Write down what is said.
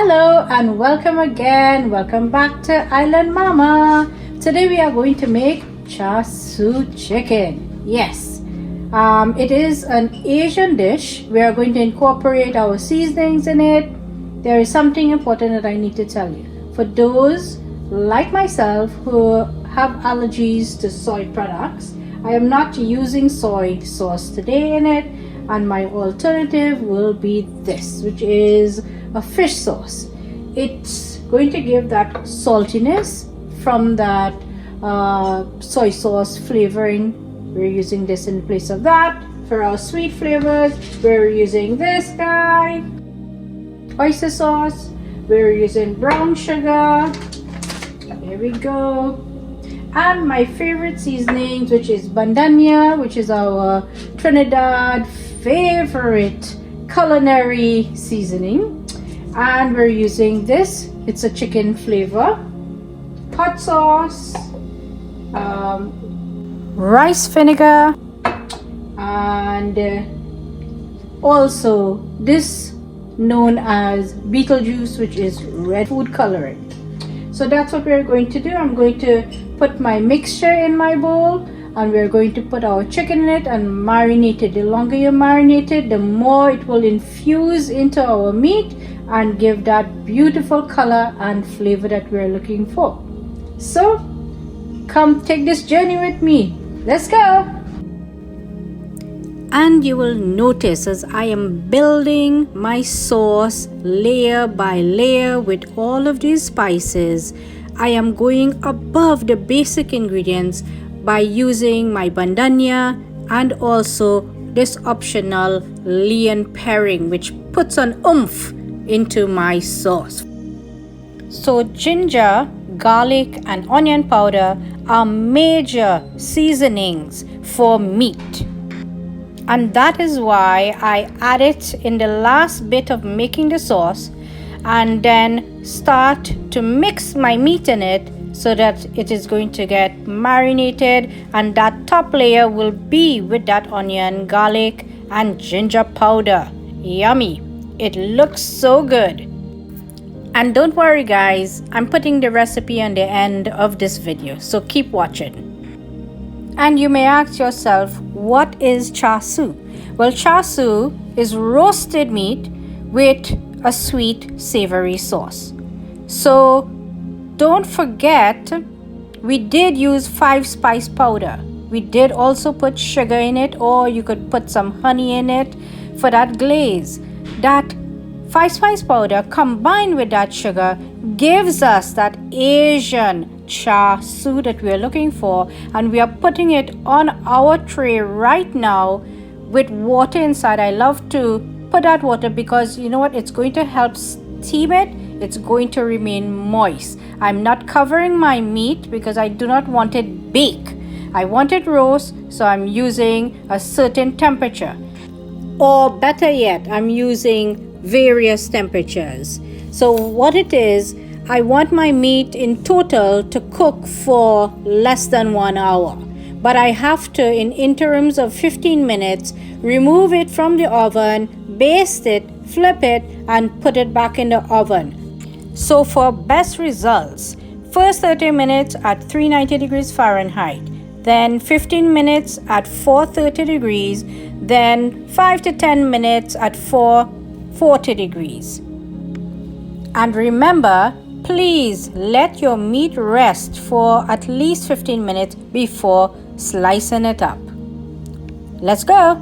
Hello and welcome again. Welcome back to Island Mama. Today we are going to make Char Sui chicken. Yes, it is an Asian dish. We are going to incorporate our seasonings in it. There is something important that I need to tell you. For those like myself who have allergies to soy products, I am not using soy sauce today in it, and my alternative will be this, which is a fish sauce. It's going to give that saltiness from that soy sauce flavoring. We're using this in place of that. For our sweet flavors, we're using this guy, oyster sauce. We're using brown sugar. There we go. And my favorite seasonings, which is bandania, which is our Trinidad favorite culinary seasoning. And we're using this, it's a chicken flavor, hot sauce, rice vinegar, and also this known as Beetlejuice, which is red food coloring. So that's what we're going to do. I'm going to put my mixture in my bowl, and we're going to put our chicken in it and marinate it. The longer you marinate it, the more it will infuse into our meat and give that beautiful color and flavor that we're looking for. So come take this journey with me. Let's go. And you will notice as I am building my sauce layer by layer with all of these spices, I am going above the basic ingredients by using my bandania and also this optional lean pairing, which puts an oomph into my sauce. So ginger, garlic and onion powder are major seasonings for meat, and that is why I add it in the last bit of making the sauce and then start to mix my meat in it so that it is going to get marinated, and that top layer will be with that onion, garlic and ginger powder. Yummy. It looks so good. And don't worry guys, I'm putting the recipe on the end of this video, so keep watching. And you may ask yourself, what is Char Sui? Well, Char Sui is roasted meat with a sweet savory sauce. So don't forget, we did use 5-spice powder. We did also put sugar in it, or you could put some honey in it for that glaze. That 5-spice powder combined with that sugar gives us that Asian Char Sui that we are looking for, and we are putting it on our tray right now with water inside. I love to put that water because you know what, it's going to help steam it. It's going to remain moist. I'm not covering my meat because I do not want it baked. I want it roast, so I'm using a certain temperature, or better yet, I'm using various temperatures. So what it is, I want my meat in total to cook for less than 1 hour, but I have to, in interims of 15 minutes, remove it from the oven, baste it, flip it and put it back in the oven. So for best results, first 30 minutes at 390 degrees Fahrenheit, then 15 minutes at 430 degrees, then 5 to 10 minutes at 440 degrees. And remember, please let your meat rest for at least 15 minutes before slicing it up. Let's go.